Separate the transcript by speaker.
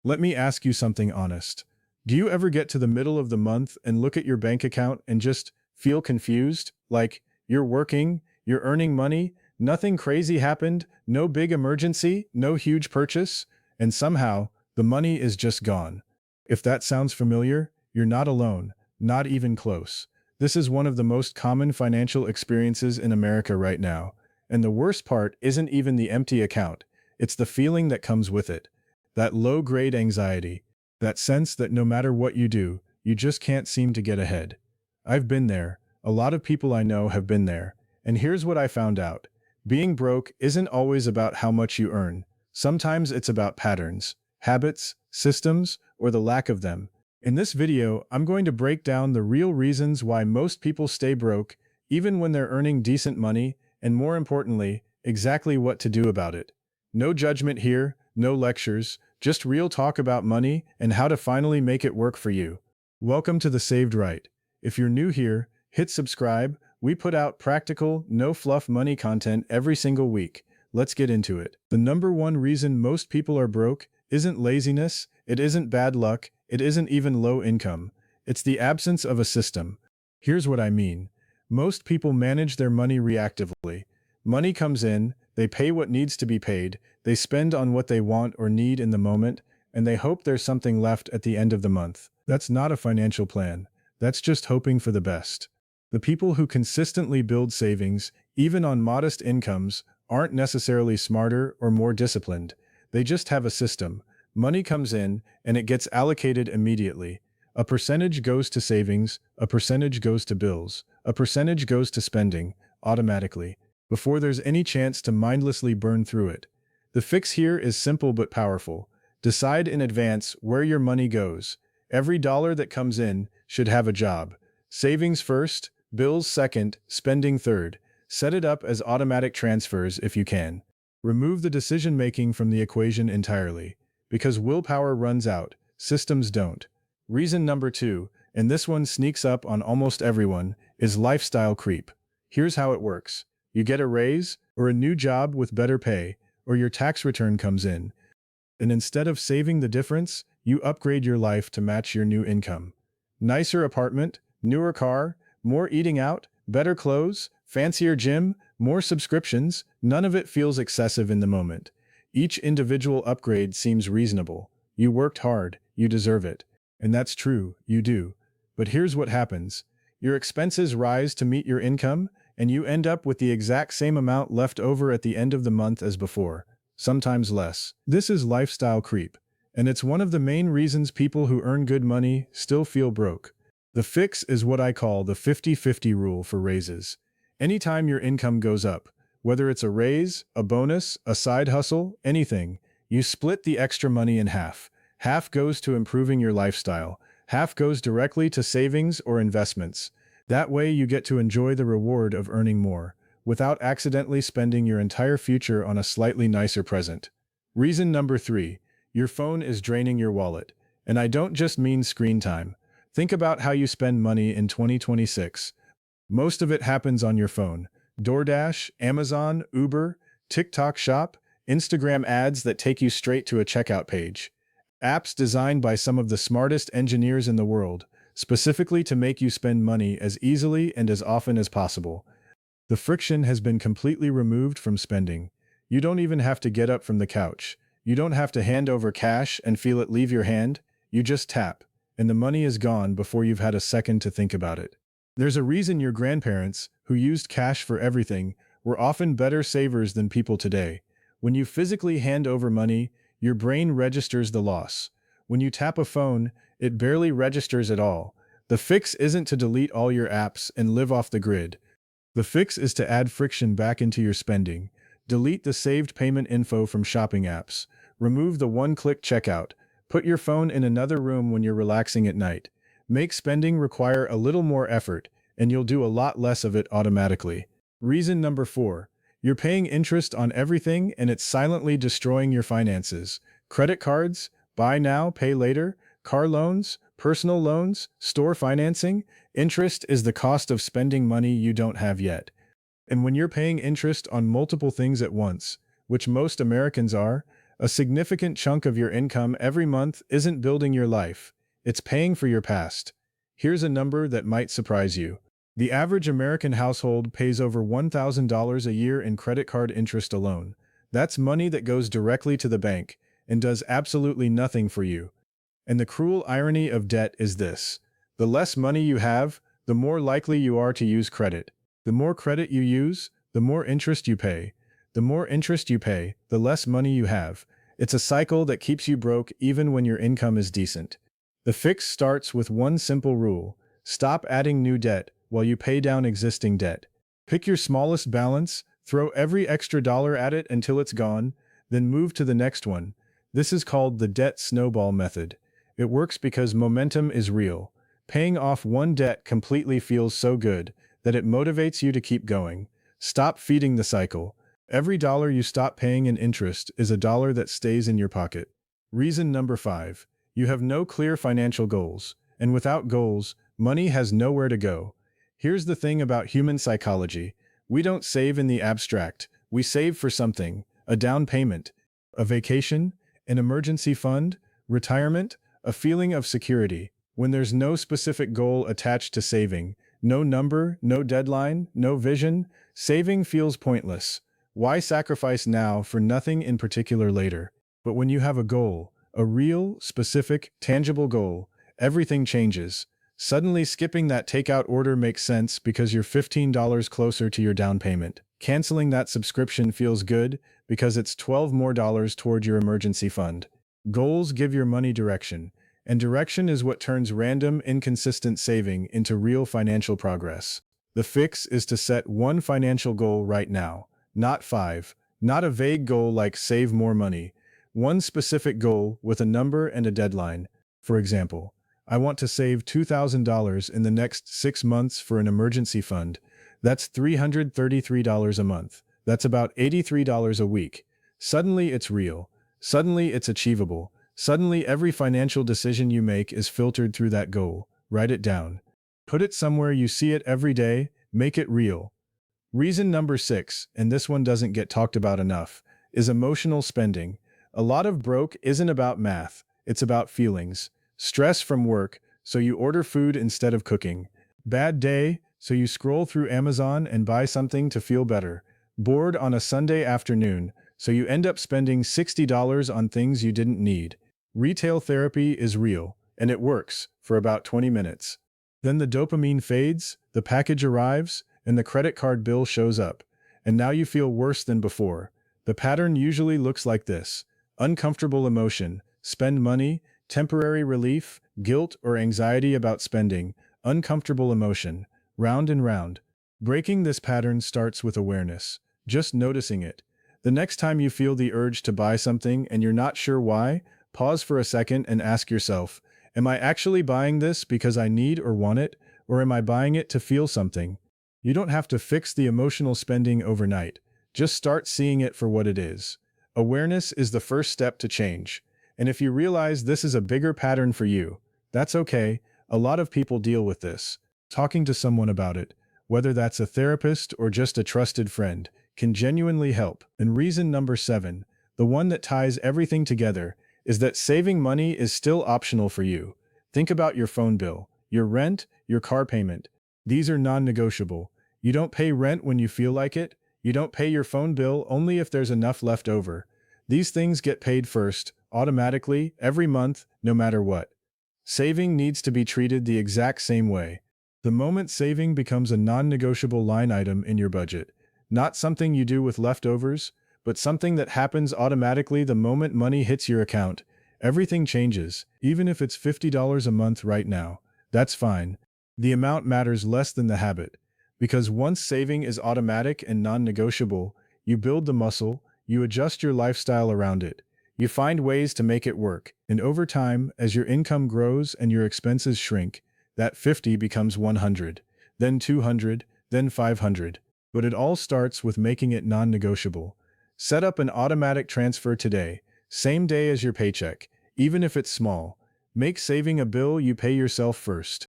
Speaker 1: Let me ask you something honest. Do you ever get to the middle of the month and look at your bank account and just feel confused? Like you're working, you're earning money, nothing crazy happened, no big emergency, no huge purchase, and somehow the money is just gone. If that sounds familiar, you're not alone, not even close. This is one of the most common financial experiences in America right now. And the worst part isn't even the empty account, it's the feeling that comes with it. That low-grade anxiety, that sense that no matter what you do, you just can't seem to get ahead. I've been there. A lot of people I know have been there. And here's what I found out. Being broke isn't always about how much you earn. Sometimes it's about patterns, habits, systems, or the lack of them. In this video, I'm going to break down the real reasons why most people stay broke, even when they're earning decent money, and more importantly, exactly what to do about it. No judgment here, no lectures, just real talk about money and how to finally make it work for you. Welcome to the Saved Right. If you're new here, hit subscribe. We put out practical, no-fluff money content every single week. Let's get into it. The number one reason most people are broke isn't laziness, it isn't bad luck, it isn't even low income. It's the absence of a system. Here's what I mean. Most people manage their money reactively. Money comes in, they pay what needs to be paid, they spend on what they want or need in the moment, and they hope there's something left at the end of the month. That's not a financial plan. That's just hoping for the best. The people who consistently build savings, even on modest incomes, aren't necessarily smarter or more disciplined. They just have a system. Money comes in, and it gets allocated immediately. A percentage goes to savings, a percentage goes to bills, a percentage goes to spending, automatically, before there's any chance to mindlessly burn through it. The fix here is simple but powerful. Decide in advance where your money goes. Every dollar that comes in should have a job. Savings first, bills second, spending third. Set it up as automatic transfers if you can. Remove the decision-making from the equation entirely. Because willpower runs out, systems don't. Reason number 2, and this one sneaks up on almost everyone, is lifestyle creep. Here's how it works. You get a raise, or a new job with better pay, or your tax return comes in. And instead of saving the difference, you upgrade your life to match your new income. Nicer apartment, newer car, more eating out, better clothes, fancier gym, more subscriptions, none of it feels excessive in the moment. Each individual upgrade seems reasonable. You worked hard, you deserve it. And that's true, you do. But here's what happens. Your expenses rise to meet your income, and you end up with the exact same amount left over at the end of the month as before, sometimes less. This is lifestyle creep, and it's one of the main reasons people who earn good money still feel broke. The fix is what I call the 50-50 rule for raises. Anytime your income goes up, whether it's a raise, a bonus, a side hustle, anything, you split the extra money in half. Half goes to improving your lifestyle, half goes directly to savings or investments. That way you get to enjoy the reward of earning more, without accidentally spending your entire future on a slightly nicer present. Reason number 3, your phone is draining your wallet. And I don't just mean screen time. Think about how you spend money in 2026. Most of it happens on your phone. DoorDash, Amazon, Uber, TikTok Shop, Instagram ads that take you straight to a checkout page. Apps designed by some of the smartest engineers in the world, specifically to make you spend money as easily and as often as possible. The friction has been completely removed from spending. You don't even have to get up from the couch. You don't have to hand over cash and feel it leave your hand. You just tap, and the money is gone before you've had a second to think about it. There's a reason your grandparents, who used cash for everything, were often better savers than people today. When you physically hand over money, your brain registers the loss. When you tap a phone, it barely registers at all. The fix isn't to delete all your apps and live off the grid. The fix is to add friction back into your spending. Delete the saved payment info from shopping apps. Remove the one-click checkout. Put your phone in another room when you're relaxing at night. Make spending require a little more effort, and you'll do a lot less of it automatically. Reason number 4. You're paying interest on everything and it's silently destroying your finances. Credit cards, buy now, pay later, car loans, personal loans, store financing. Interest is the cost of spending money you don't have yet. And when you're paying interest on multiple things at once, which most Americans are, A significant chunk of your income every month isn't building your life, it's paying for your past. Here's a number that might surprise you. The average American household pays over $1,000 a year in credit card interest alone. That's money that goes directly to the bank and does absolutely nothing for you. And the cruel irony of debt is this: the less money you have, the more likely you are to use credit. The more credit you use, the more interest you pay. The more interest you pay, the less money you have. It's a cycle that keeps you broke even when your income is decent. The fix starts with one simple rule: stop adding new debt while you pay down existing debt. Pick your smallest balance, throw every extra dollar at it until it's gone, then move to the next one. This is called the debt snowball method. It works because momentum is real. Paying off one debt completely feels so good that it motivates you to keep going. Stop feeding the cycle. Every dollar you stop paying in interest is a dollar that stays in your pocket. Reason number 5. You have no clear financial goals. And without goals, money has nowhere to go. Here's the thing about human psychology. We don't save in the abstract. We save for something: a down payment, a vacation, an emergency fund, retirement, a feeling of security. When there's no specific goal attached to saving, no number, no deadline, no vision, saving feels pointless. Why sacrifice now for nothing in particular later? But when you have a goal, a real, specific, tangible goal, everything changes. Suddenly skipping that takeout order makes sense because you're $15 closer to your down payment. Canceling that subscription feels good because it's $12 more toward your emergency fund. Goals give your money direction, and direction is what turns random, inconsistent saving into real financial progress. The fix is to set one financial goal right now, not 5, not a vague goal like save more money. One specific goal with a number and a deadline. For example, I want to save $2,000 in the next 6 months for an emergency fund. That's $333 a month. That's about $83 a week. Suddenly it's real. Suddenly it's achievable. Suddenly every financial decision you make is filtered through that goal. Write it down. Put it somewhere you see it every day. Make it real. Reason number 6, and this one doesn't get talked about enough, is emotional spending. A lot of broke isn't about math. It's about feelings. Stress from work, so you order food instead of cooking. Bad day, so you scroll through Amazon and buy something to feel better. Bored on a Sunday afternoon, so you end up spending $60 on things you didn't need. Retail therapy is real, and it works for about 20 minutes. Then the dopamine fades, the package arrives, and the credit card bill shows up. And now you feel worse than before. The pattern usually looks like this: uncomfortable emotion, spend money, temporary relief, guilt or anxiety about spending, uncomfortable emotion, round and round. Breaking this pattern starts with awareness, just noticing it. The next time you feel the urge to buy something and you're not sure why, pause for a second and ask yourself, am I actually buying this because I need or want it, or am I buying it to feel something? You don't have to fix the emotional spending overnight. Just start seeing it for what it is. Awareness is the first step to change. And if you realize this is a bigger pattern for you, that's okay. A lot of people deal with this. Talking to someone about it, whether that's a therapist or just a trusted friend, can genuinely help. And reason number 7, the one that ties everything together, is that saving money is still optional for you. Think about your phone bill, your rent, your car payment. These are non-negotiable. You don't pay rent when you feel like it. You don't pay your phone bill only if there's enough left over. These things get paid first, automatically, every month, no matter what. Saving needs to be treated the exact same way. The moment saving becomes a non-negotiable line item in your budget, not something you do with leftovers, but something that happens automatically the moment money hits your account. Everything changes, even if it's $50 a month right now. That's fine. The amount matters less than the habit, because once saving is automatic and non-negotiable, you build the muscle, you adjust your lifestyle around it. You find ways to make it work, and over time, as your income grows and your expenses shrink, that 50 becomes 100, then 200, then 500. But it all starts with making it non-negotiable. Set up an automatic transfer today, same day as your paycheck, even if it's small. Make saving a bill you pay yourself first.